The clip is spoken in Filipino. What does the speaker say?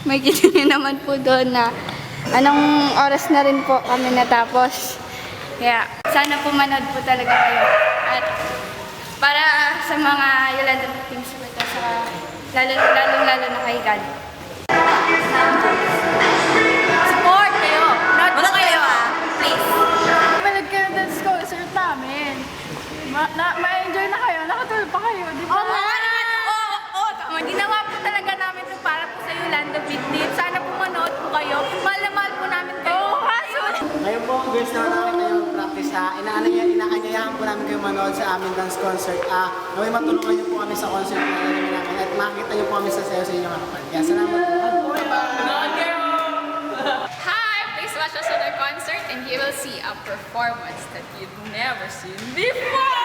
may kitini naman po doon na anong oras na rin po kami natapos. Kaya sana po manood po talaga kayo. At para sa mga Yolanda victims po ito, lalo na kay God. Support kayo! Not po kayo please! Malag kayo ng concert namin. Ma-enjoy na kayo, nakatulog pa kayo, di ba? Oo nga naman! Oo, tama. Ginawa po talaga namin ito para po sa Yolanda victims. Sana po manood po kayo. Mahal na mahal po namin kayo. Oo, kaso! Ngayon po, girls, na nakita yung practice ha. Inaanyayahan po namin kayo manood sa aming dance concert. Naway matulungan niyo po kami sa concert na gagawin namin at makikita niyo po kami sa sayo sa inyong harapan. Kaya salamat po. Hi! Please watch us at our concert and you will see a performance that you've never seen before!